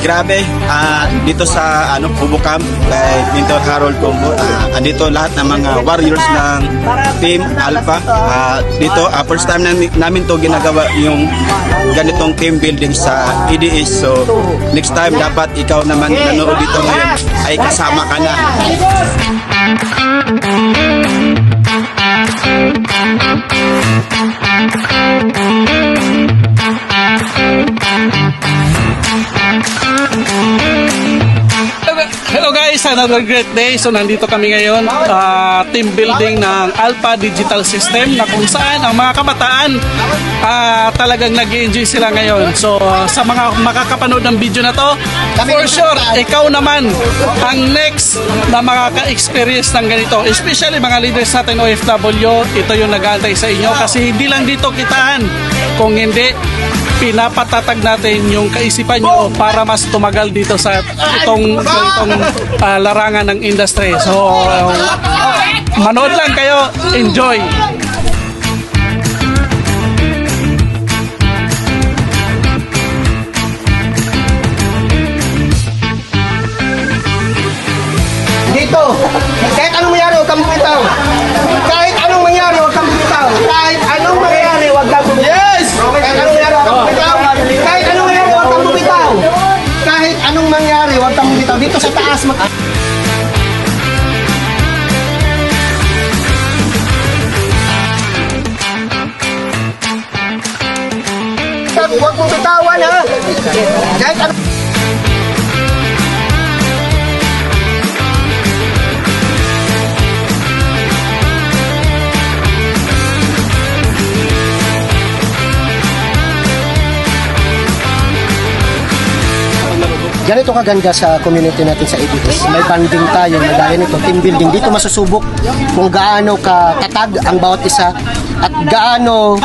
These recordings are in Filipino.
grabe, dito sa Bubo Camp kay Mentor Harold Combo, andito lahat ng mga warriors ng Team Alpha. Dito, first time namin to ginagawa yung ganitong team building sa EDS. So, next time dapat ikaw naman nanood dito ngayon ay kasama ka na. Hello guys, another great day. So nandito kami ngayon, team building ng Alpha Digital System, na kung saan ang mga kabataan talagang nag-enjoy sila ngayon. So sa mga makakapanood ng video na to, for sure, ikaw naman ang next na makaka-experience ng ganito. Especially mga leaders natin OFW, ito yung nag-aantay sa inyo kasi hindi lang dito kitaan, kung hindi pinapatatag natin yung kaisipan nyo para mas tumagal dito sa itong larangan ng industry. So, manood lang kayo. Enjoy! Dito, kahit anong mangyari, huwag kang bumitaw. Kahit anong mangyari, huwag kang bumitaw. Kahit anong mangyari, huwag kang bumitaw. Yes! Kahit anong mangyari, huwag kang bumitaw. Kahit anong mangyari, huwag kang bumitaw. Kahit anong mangyari, huwag kang bumitaw. Dito sa taas, huwag mong bitawan, ha? Kahit anong ganito kaganda sa community natin sa EDS. May banding tayo na gaya nito, team building. Dito masusubok kung gaano katatag ang bawat isa at gaano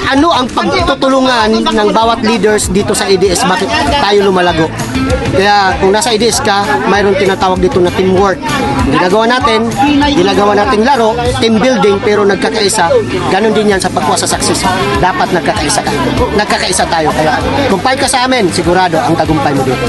ano ang pagtutulungan ng bawat leaders dito sa EDS, bakit tayo lumalago. Kaya kung nasa EDS ka, mayroon tinatawag dito na teamwork. Ginagawa natin laro, team building, pero nagkakaisa. Ganon din yan sa pagkuha sa success. Dapat nagkakaisa tayo. Kaya kumpay ka sa amin, sigurado ang tagumpay mo dito.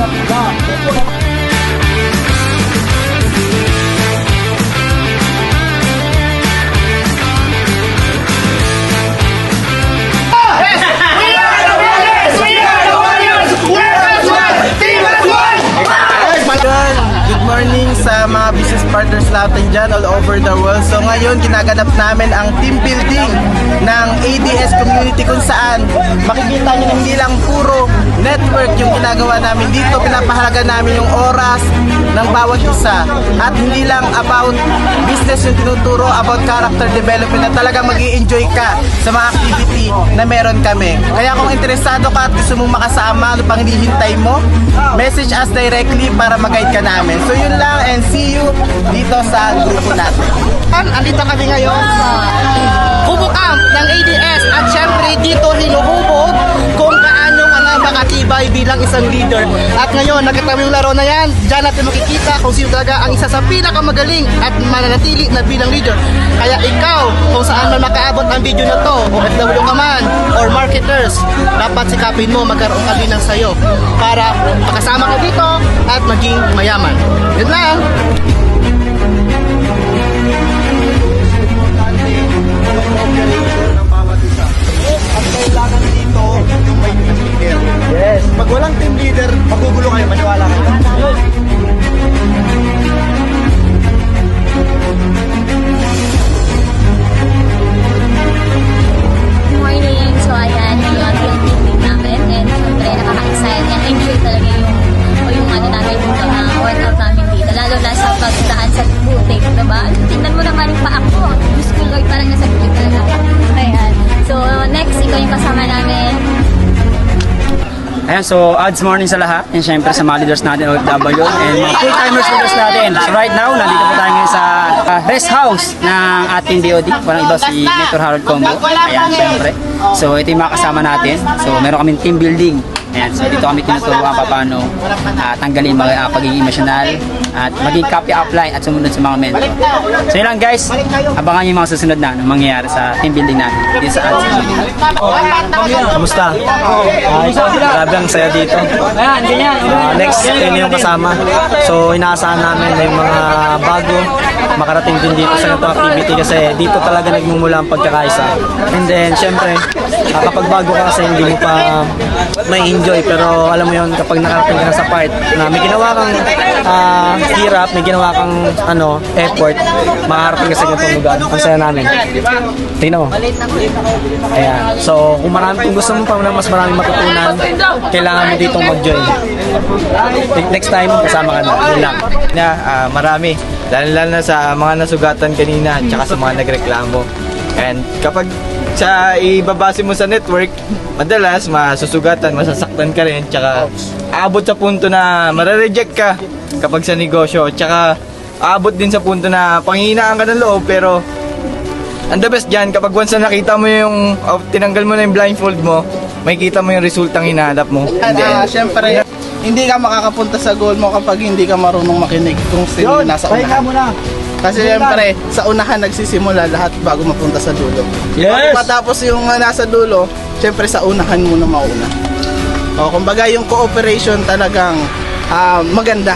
Good morning sa mga business partners natin dyan all over the world. So ngayon, ginaganap namin ang team building ng ADS community kung saan makikita nyo hindi lang puro network yung ginagawa namin dito. Pinapahalaga namin yung oras ng bawat isa. At hindi lang about business yung tinuturo, about character development, na talagang mag-i-enjoy ka sa mga activity na meron kami. Kaya kung interesado ka at gusto mong makasama, ano pang hinihintay mo, message us directly para mag-guide ka namin. So yun lang, and see you dito sa grupo natin. Andito kami ngayon sa Bubo Camp ng ADS at syempre dito hinuhubog kung gaano mga makatibay bilang isang leader. At ngayon, nagkatabi yung laro na yan, dyan natin makikita kung sino talaga ang isa sa pinakamagaling at mananatili na bilang leader. Kaya ikaw, kung saan man makaabot ang video na to, o FW ka man, or marketers, dapat sikapin mo magkaroon ka din ng sayo para makasama ka dito at maging mayaman. Yun lang! Ang kailangan dito yung may team leader. Yes. Pag walang team leader, magugulo kayo, maniwala kayo. Good morning. So ayan, ngayon yung team namin, and syempre nakaka-excite and enjoy talaga yung ano namin dito, workout namin dito, lalo na sa pagdaan sa butik, diba? Tingnan mo naman yung paa ko, Diyos ko Lord, parang nasa butik talaga. Ayan. So next, ikaw yung kasama namin. Ayan, so odds morning sa lahat, and syempre sa mga leaders natin OFW and mga full-timers leaders natin. So right now, nandito po tayo ngayon sa rest house ng ating DOD, walang iba si Mentor Harold Combo. Ayan, syempre. So ito yung mga kasama natin. So meron kaming team building. Ayan, so dito kami tinuturuan paano tanggalin mga pagiging emosyonal at maging copy upline at sumunod sa mga mentor. So yun lang guys, abangan nyo yung mga susunod na mangyayari sa team building natin dito sa Ads. Kamusta? Grabe ang saya dito. Ayan, ganyan. Next, yun yung kasama. So, inaasahan namin na yung mga bago makarating din dito sa ganitong activity kasi dito talaga nagmumula ang pagkakaisa. And then, syempre, kapag bago ka kasi hindi mo pa may enjoy pero alam mo yun, kapag nakarating ka na sa part na may ginawa kang hirap, may ginawa kang effort, makarating ka sa ganitong lugar. Ang saya namin. Tingnan mo. Ayan. So, kung gusto mo pa na mas maraming matutunan, kailangan mo ditong mag-join. Next time, kasama ka na. Yun lang. Marami. Lalo na sa mga nasugatan kanina tsaka sa mga nagreklamo. And kapag sa ibabase mo sa network, madalas masusugatan, masasaktan ka rin, tsaka aabot sa punto na marareject ka kapag sa negosyo, tsaka aabot din sa punto na panghihinaan ka ng loob, pero ang the best dyan, kapag once na nakita mo yung, tinanggal mo na yung blindfold mo, makikita mo yung resultang hinahanap mo. Siyempre, hindi ka makakapunta sa goal mo kapag hindi ka marunong makinig kung sino yung nasa unahan. Kasi siyempre, sa unahan nagsisimula lahat bago mapunta sa dulo. Yes! Bago matapos yung nasa dulo, siyempre sa unahan muna mauna. O, kumbaga yung cooperation talagang maganda